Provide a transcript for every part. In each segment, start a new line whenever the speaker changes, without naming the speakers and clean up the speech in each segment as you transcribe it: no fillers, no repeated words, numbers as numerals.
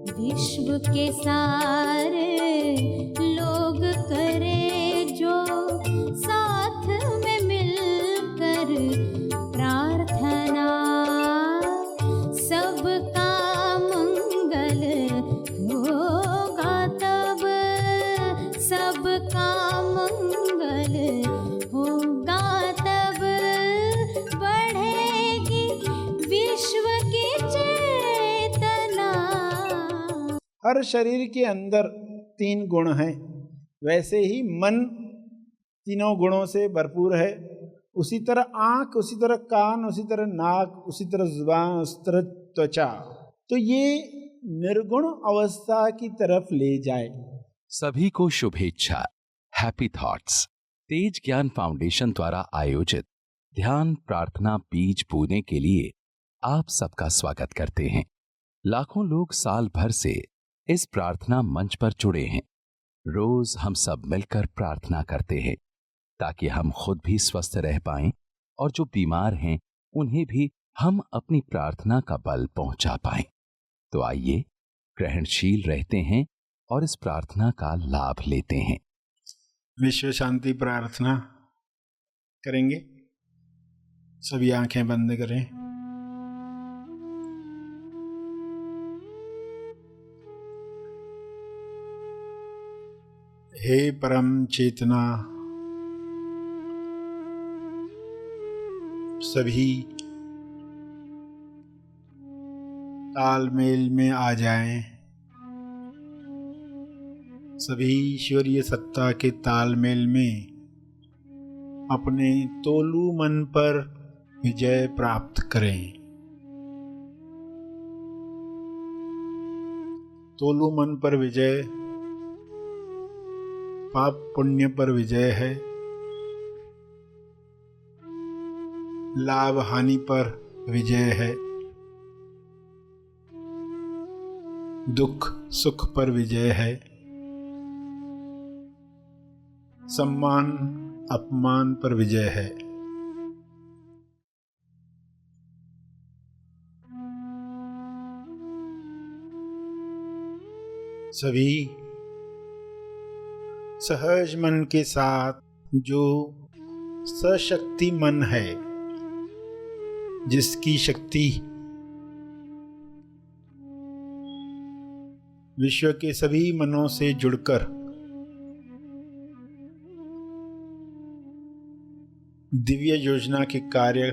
विश्व के सारे लोग करे जो साथ में मिलकर प्रार्थना, सबका मंगल होगा तब, सबका मंगल होगा तब, बढ़ेगी विश्व की चेतना।
हर शरीर के अंदर 3 गुण हैं, वैसे ही मन तीनों गुणों से भरपूर है। उसी तरह आँख, उसी तरह कान, उसी तरह नाक, उसी तरह जुबान, उसी तरह त्वचा। तो ये निर्गुण अवस्था की तरफ ले जाए।
सभी को शुभेच्छा। हैप्पी थॉट्स तेज ज्ञान फाउंडेशन द्वारा आयोजित ध्यान प्रार्थना बीज बोने के लिए आप सबका स्वागत करते हैं। लाखों लोग साल भर से इस प्रार्थना मंच पर जुड़े हैं। रोज हम सब मिलकर प्रार्थना करते हैं ताकि हम खुद भी स्वस्थ रह पाएं और जो बीमार हैं उन्हें भी हम अपनी प्रार्थना का बल पहुंचा पाएं। तो आइए ग्रहणशील रहते हैं और इस प्रार्थना का लाभ लेते हैं।
विश्व शांति प्रार्थना करेंगे। सभी आंखें बंद करें। हे परम चेतना, सभी तालमेल में आ जाएं। सभी ईश्वरीय सत्ता के तालमेल में अपने तोलू मन पर विजय प्राप्त करें। तोलू मन पर विजय पाप पुण्य पर विजय है, लाभ हानि पर विजय है, दुख सुख पर विजय है, सम्मान अपमान पर विजय है। सभी सहज मन के साथ, जो सशक्ति मन है, जिसकी शक्ति विश्व के सभी मनों से जुड़कर दिव्य योजना के कार्य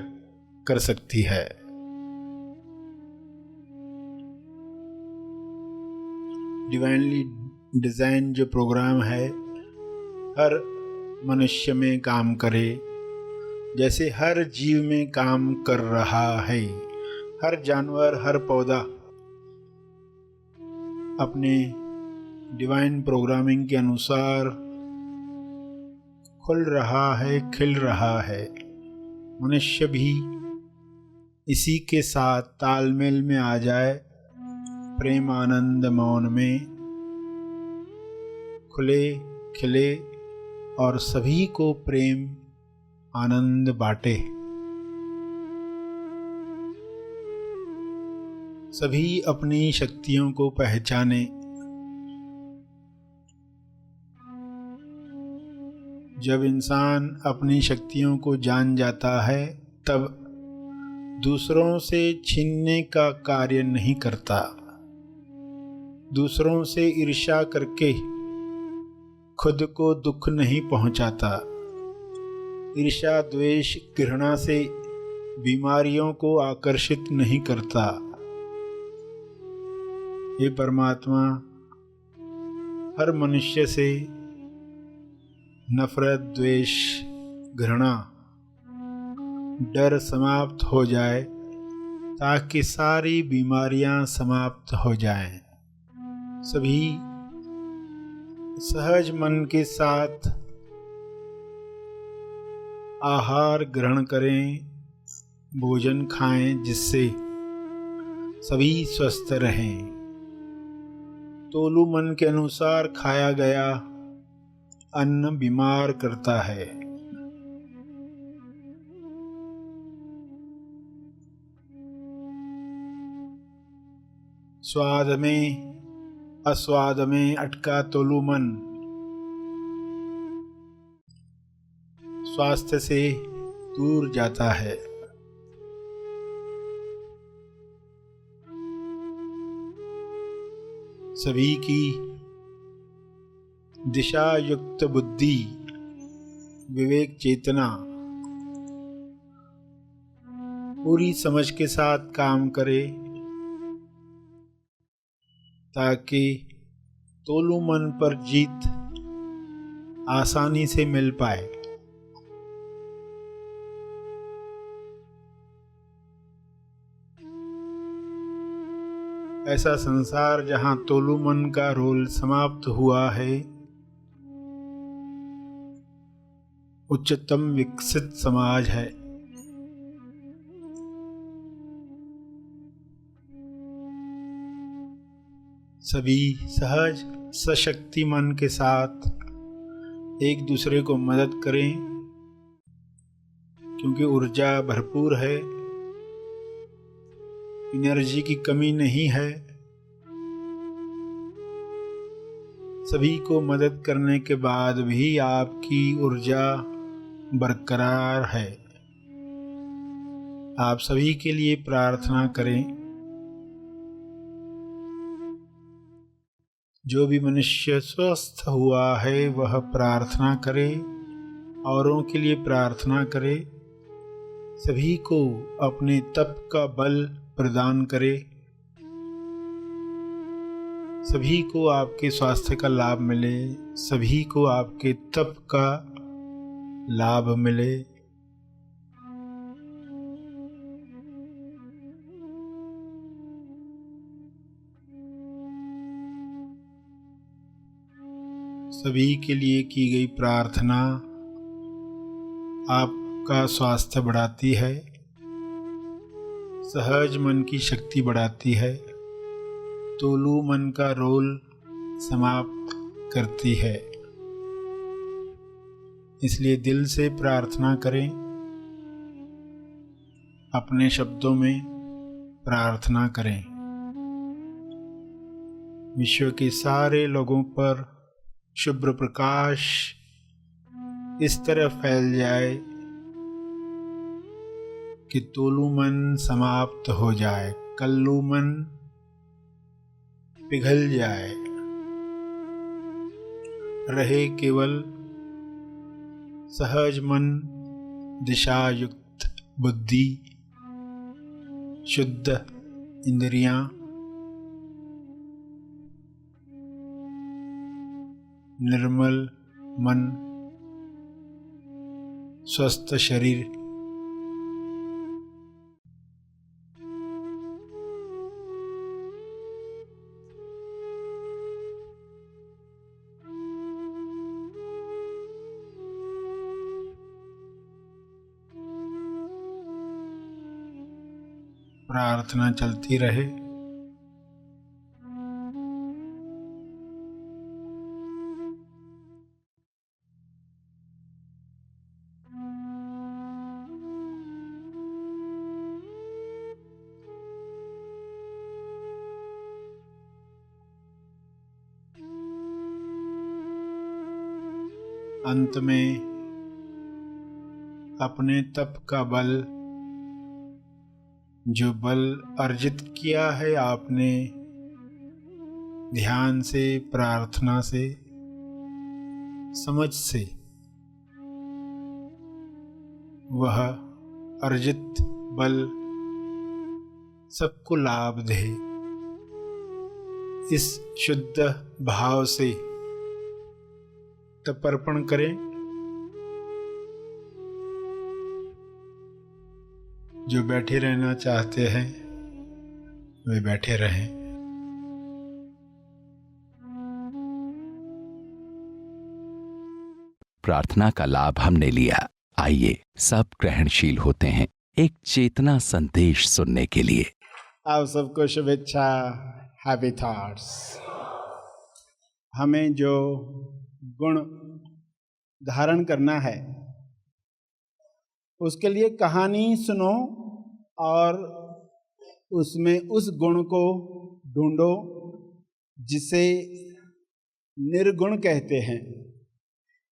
कर सकती है। डिवाइनली डिजाइन जो प्रोग्राम है हर मनुष्य में काम करे, जैसे हर जीव में काम कर रहा है। हर जानवर, हर पौधा अपने डिवाइन प्रोग्रामिंग के अनुसार खुल रहा है, खिल रहा है। मनुष्य भी इसी के साथ तालमेल में आ जाए, प्रेम आनंद मौन में खुले खिले और सभी को प्रेम आनंद बांटे। सभी अपनी शक्तियों को पहचाने। जब इंसान अपनी शक्तियों को जान जाता है तब दूसरों से छीनने का कार्य नहीं करता। दूसरों से ईर्ष्या करके खुद को दुख नहीं पहुंचाता। ईर्ष्या, द्वेष, घृणा से बीमारियों को आकर्षित नहीं करता। हे परमात्मा, हर मनुष्य से नफरत, द्वेष, घृणा, डर समाप्त हो जाए ताकि सारी बीमारियां समाप्त हो जाएं। सभी सहज मन के साथ आहार ग्रहण करें, भोजन खाएं, जिससे सभी स्वस्थ रहें। तोलू मन के अनुसार खाया गया अन्न बीमार करता है। स्वाद में अस्वाद में अटका तोलू मन स्वास्थ्य से दूर जाता है। सभी की दिशा युक्त बुद्धि, विवेक चेतना पूरी समझ के साथ काम करे ताकि तोलू मन पर जीत आसानी से मिल पाए। ऐसा संसार जहाँ तोलू मन का रोल समाप्त हुआ है, उच्चतम विकसित समाज है। सभी सहज सशक्ति मन के साथ एक दूसरे को मदद करें, क्योंकि ऊर्जा भरपूर है, एनर्जी की कमी नहीं है। सभी को मदद करने के बाद भी आपकी ऊर्जा बरकरार है। आप सभी के लिए प्रार्थना करें। जो भी मनुष्य स्वस्थ हुआ है वह प्रार्थना करे, औरों के लिए प्रार्थना करे, सभी को अपने तप का बल प्रदान करे, सभी को आपके स्वास्थ्य का लाभ मिले, सभी को आपके तप का लाभ मिले। सभी के लिए की गई प्रार्थना आपका स्वास्थ्य बढ़ाती है, सहज मन की शक्ति बढ़ाती है, तोलू मन का रोल समाप्त करती है। इसलिए दिल से प्रार्थना करें, अपने शब्दों में प्रार्थना करें। विश्व के सारे लोगों पर शुभ्र प्रकाश इस तरह फैल जाए कि तोलू मन समाप्त हो जाए, कल्लू मन पिघल जाए, रहे केवल सहज मन, दिशा युक्त बुद्धि, शुद्ध इंद्रियां, निर्मल मन, स्वस्थ शरीर। प्रार्थना चलती रहे। अंत में अपने तप का बल, जो बल अर्जित किया है आपने ध्यान से, प्रार्थना से, समझ से, वह अर्जित बल सबको लाभ दे। इस शुद्ध भाव से तर्पण करें। जो बैठे रहना चाहते हैं वे बैठे रहें।
प्रार्थना का लाभ हमने लिया। आइए सब ग्रहणशील होते हैं एक चेतना संदेश सुनने के लिए।
आप सबको शुभेच्छा, हैप्पी थॉट्स। हमें जो गुण धारण करना है उसके लिए कहानी सुनो और उसमें उस गुण को ढूंढो, जिसे निर्गुण कहते हैं।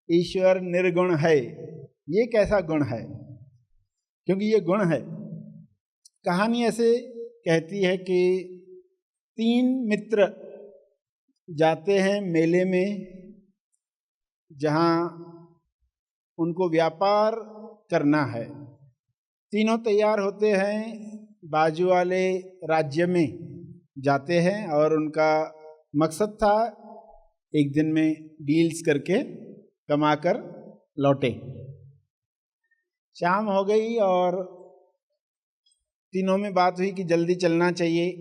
ईश्वर निर्गुण है, ये कैसा गुण है? क्योंकि ये गुण है। कहानी ऐसे कहती है कि 3 मित्र जाते हैं मेले में, जहाँ उनको व्यापार करना है। तीनों तैयार होते हैं, बाजू वाले राज्य में जाते हैं और उनका मकसद था एक दिन में डील्स करके कमाकर लौटे। शाम हो गई और तीनों में बात हुई कि जल्दी चलना चाहिए।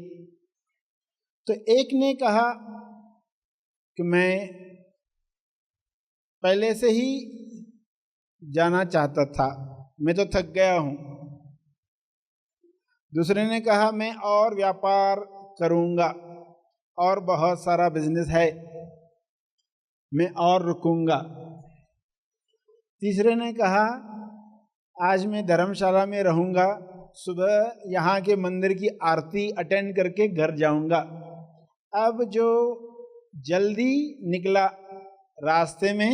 तो एक ने कहा कि मैं पहले से ही जाना चाहता था, मैं तो थक गया हूँ। दूसरे ने कहा मैं और व्यापार करूँगा और बहुत सारा बिजनेस है, मैं और रुकूंगा। तीसरे ने कहा आज मैं धर्मशाला में रहूँगा, सुबह यहाँ के मंदिर की आरती अटेंड करके घर जाऊँगा। अब जो जल्दी निकला, रास्ते में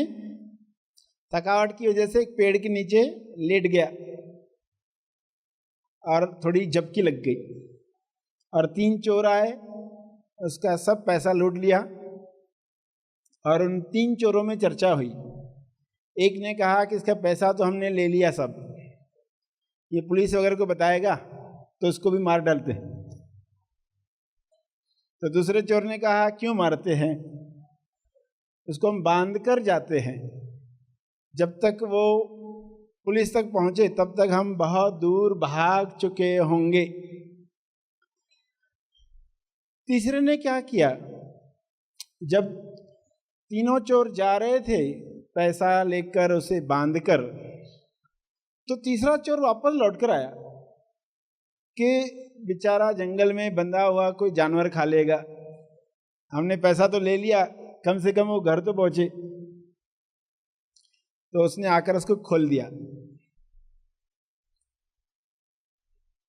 थकावट की वजह से एक पेड़ के नीचे लेट गया और थोड़ी झपकी लग गई और 3 चोर आए, उसका सब पैसा लूट लिया और उन 3 चोरों में चर्चा हुई। एक ने कहा कि इसका पैसा तो हमने ले लिया सब, ये पुलिस वगैरह को बताएगा तो इसको भी मार डालते हैं। तो दूसरे चोर ने कहा क्यों मारते हैं, उसको हम बांध कर जाते हैं, जब तक वो पुलिस तक पहुंचे तब तक हम बहुत दूर भाग चुके होंगे। तीसरे ने क्या किया, जब तीनों चोर जा रहे थे पैसा लेकर उसे बांधकर, तो तीसरा चोर वापस लौटकर आया कि बेचारा जंगल में बंधा हुआ कोई जानवर खा लेगा, हमने पैसा तो ले लिया, कम से कम वो घर तो पहुंचे। तो उसने आकर उसको खोल दिया।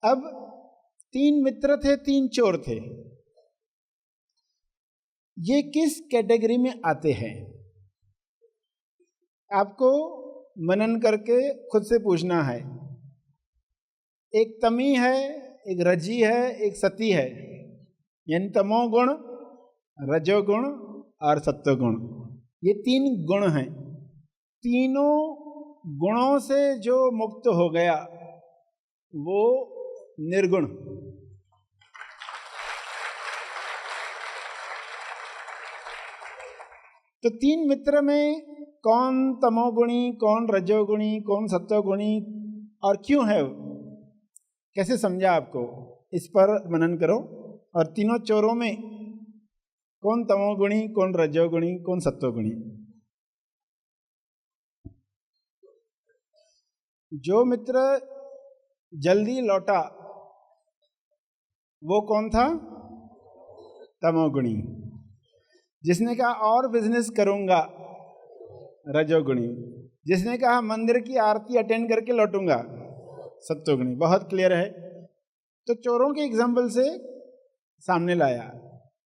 अब 3 मित्र थे, 3 चोर थे, ये किस कैटेगरी में आते हैं? आपको मनन करके खुद से पूछना है। एक तमी है, एक रजी है, एक सती है, यानी तमोगुण, रजोगुण और सत्वगुण। ये 3 गुण हैं। तीनों गुणों से जो मुक्त हो गया वो निर्गुण। तो 3 मित्र में कौन तमोगुणी, कौन रजोगुणी, कौन सत्वगुणी और क्यों है, कैसे समझा आपको, इस पर मनन करो। और तीनों चोरों में कौन तमोगुणी, कौन रजोगुणी, कौन सत्वगुणी। जो मित्र जल्दी लौटा वो कौन था? तमोगुणी। जिसने कहा और बिजनेस करूंगा, रजोगुणी। जिसने कहा मंदिर की आरती अटेंड करके लौटूंगा, सत्वगुणी। बहुत क्लियर है। तो चोरों के एग्जाम्पल से सामने लाया।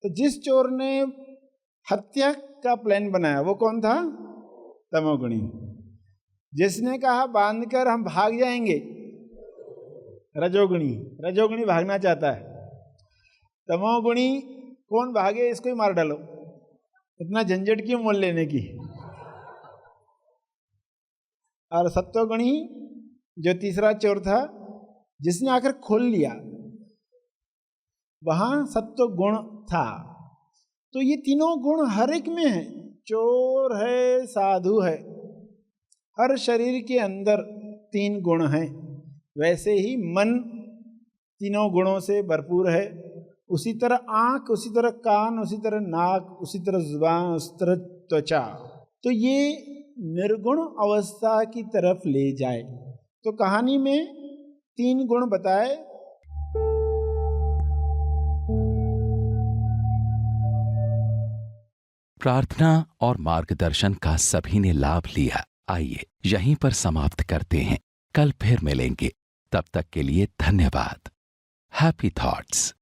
तो जिस चोर ने हत्या का प्लान बनाया वो कौन था? तमोगुणी। जिसने कहा बांधकर हम भाग जाएंगे, रजोगुणी। रजोगुणी भागना चाहता है। तमोगुणी कौन भागे, इसको ही मार डालो, इतना झंझट क्यों मोल लेने की। और सत्वगुणी जो तीसरा चोर था, जिसने आकर खोल लिया, वहां सत्व गुण था। तो ये तीनों गुण हर एक में है। चोर है, साधु है, हर शरीर के अंदर 3 गुण हैं। वैसे ही मन तीनों गुणों से भरपूर है। उसी तरह आँख, उसी तरह कान, उसी तरह नाक, उसी तरह जुबान, उसी तरह त्वचा। तो ये निर्गुण अवस्था की तरफ ले जाए। तो कहानी में 3 गुण बताए।
प्रार्थना और मार्गदर्शन का सभी ने लाभ लिया। आइए यहीं पर समाप्त करते हैं, कल फिर मिलेंगे। तब तक के लिए धन्यवाद। Happy thoughts.